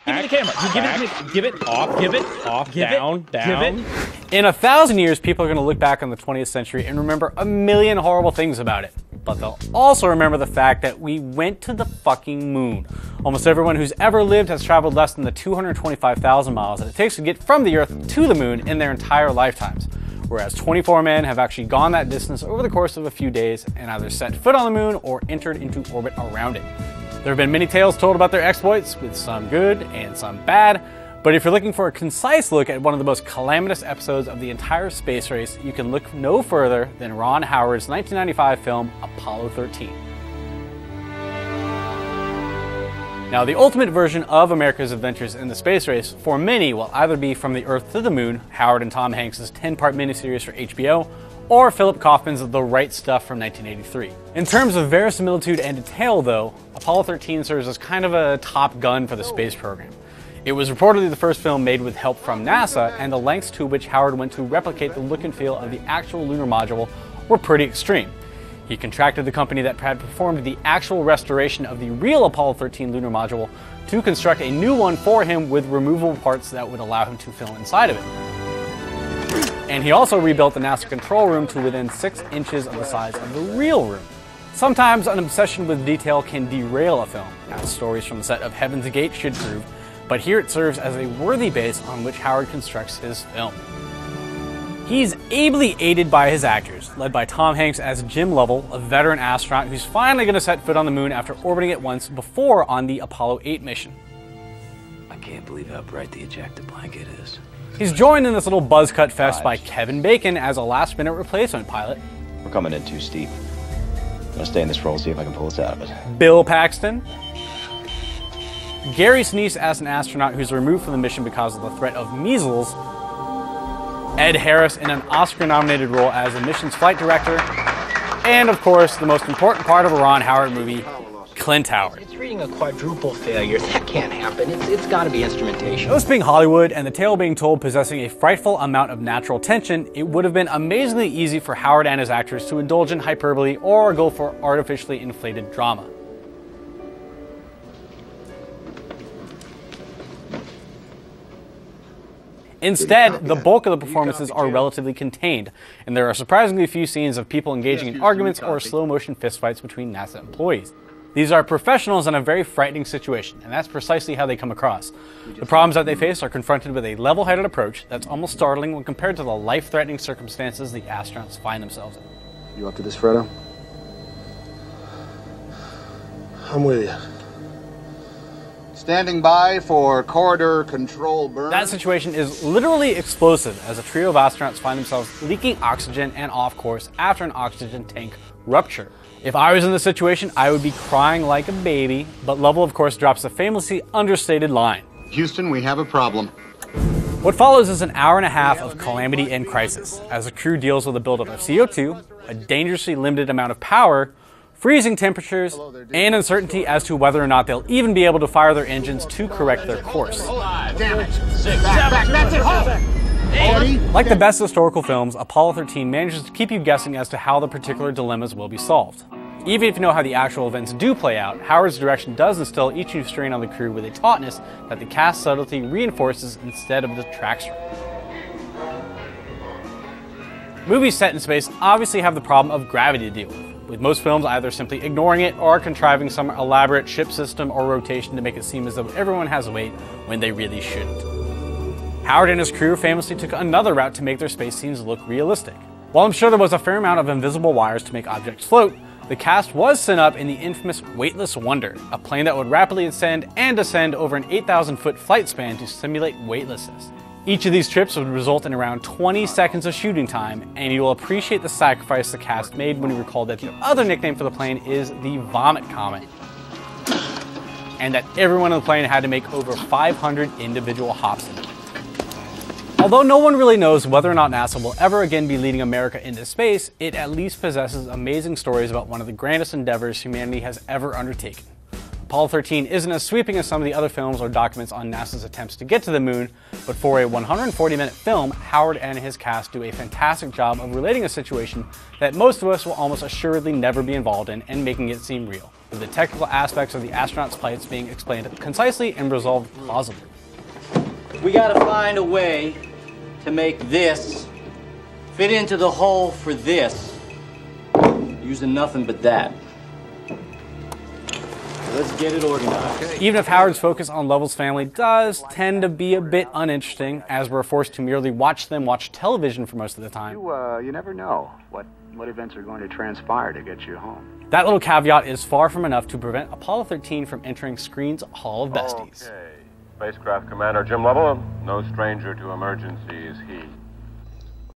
Give me the camera. You give it to me. Give it off. Give it off. Down. Give it. In 1,000 years, people are going to look back on the 20th century and remember a million horrible things about it. But they'll also remember the fact that we went to the fucking moon. Almost everyone who's ever lived has traveled less than the 225,000 miles that it takes to get from the Earth to the moon in their entire lifetimes. Whereas 24 men have actually gone that distance over the course of a few days and either set foot on the moon or entered into orbit around it. There have been many tales told about their exploits, with some good and some bad, but if you're looking for a concise look at one of the most calamitous episodes of the entire space race, you can look no further than Ron Howard's 1995 film, Apollo 13. Now, the ultimate version of America's adventures in the space race, for many, will either be From the Earth to the Moon, Howard and Tom Hanks' 10-part miniseries for HBO, or Philip Kaufman's The Right Stuff from 1983. In terms of verisimilitude and detail, though, Apollo 13 serves as kind of a top gun for the space program. It was reportedly the first film made with help from NASA, and the lengths to which Howard went to replicate the look and feel of the actual lunar module were pretty extreme. He contracted the company that had performed the actual restoration of the real Apollo 13 lunar module to construct a new one for him with removable parts that would allow him to film inside of it. And he also rebuilt the NASA control room to within 6 inches of the size of the real room. Sometimes an obsession with detail can derail a film, as stories from the set of Heaven's Gate should prove, but here it serves as a worthy base on which Howard constructs his film. He's ably aided by his actors, led by Tom Hanks as Jim Lovell, a veteran astronaut who's finally going to set foot on the moon after orbiting it once before on the Apollo 8 mission. I can't believe how bright the ejector blanket is. He's joined in this little buzz cut fest by Kevin Bacon as a last-minute replacement pilot. We're coming in too steep. I'm gonna stay in this role, see if I can pull us out of it. Bill Paxton. Gary Sinise as an astronaut who's removed from the mission because of the threat of measles. Ed Harris in an Oscar-nominated role as the mission's flight director. And of course, the most important part of a Ron Howard movie, Clint Howard. It's reading a quadruple failure. That can't happen. It's got to be instrumentation. This being Hollywood and the tale being told possessing a frightful amount of natural tension, it would have been amazingly easy for Howard and his actors to indulge in hyperbole or go for artificially inflated drama. Instead, the bulk of the performances are relatively contained, and there are surprisingly few scenes of people engaging in arguments or slow-motion fistfights between NASA employees. These are professionals in a very frightening situation, and that's precisely how they come across. The problems that they face are confronted with a level-headed approach that's almost startling when compared to the life-threatening circumstances the astronauts find themselves in. You up to this, Fredo? I'm with you. Standing by for corridor control burn. That situation is literally explosive as a trio of astronauts find themselves leaking oxygen and off course after an oxygen tank rupture. If I was in this situation, I would be crying like a baby, but Lovell of course drops the famously understated line. Houston, we have a problem. What follows is an hour and a half of calamity and crisis, as the crew deals with a buildup of CO2, a dangerously limited amount of power, freezing temperatures, and uncertainty as to whether or not they'll even be able to fire their engines to correct their course. Damn it. 6, 7, that's it, hold! Like the best historical films, Apollo 13 manages to keep you guessing as to how the particular dilemmas will be solved. Even if you know how the actual events do play out, Howard's direction does instill each new strain on the crew with a tautness that the cast subtlety reinforces instead of detracts from. Movies set in space obviously have the problem of gravity to deal with most films either simply ignoring it or contriving some elaborate ship system or rotation to make it seem as though everyone has weight when they really shouldn't. Howard and his crew famously took another route to make their space scenes look realistic. While I'm sure there was a fair amount of invisible wires to make objects float, the cast was sent up in the infamous Weightless Wonder, a plane that would rapidly ascend and descend over an 8,000-foot flight span to simulate weightlessness. Each of these trips would result in around 20 seconds of shooting time, and you will appreciate the sacrifice the cast made when you recall that the other nickname for the plane is the Vomit Comet, and that everyone on the plane had to make over 500 individual hops in it. Although no one really knows whether or not NASA will ever again be leading America into space, it at least possesses amazing stories about one of the grandest endeavors humanity has ever undertaken. Apollo 13 isn't as sweeping as some of the other films or documents on NASA's attempts to get to the moon, but for a 140-minute film, Howard and his cast do a fantastic job of relating a situation that most of us will almost assuredly never be involved in and making it seem real, with the technical aspects of the astronauts' plights being explained concisely and resolved plausibly. We gotta find a way to make this fit into the hole for this, using nothing but that. Let's get it organized. Even if Howard's focus on Lovell's family does tend to be a bit uninteresting, as we're forced to merely watch them watch television for most of the time. You never know what events are going to transpire to get you home. That little caveat is far from enough to prevent Apollo 13 from entering Screen's Hall of Besties. Okay. Spacecraft Commander Jim Lovell, no stranger to emergencies he.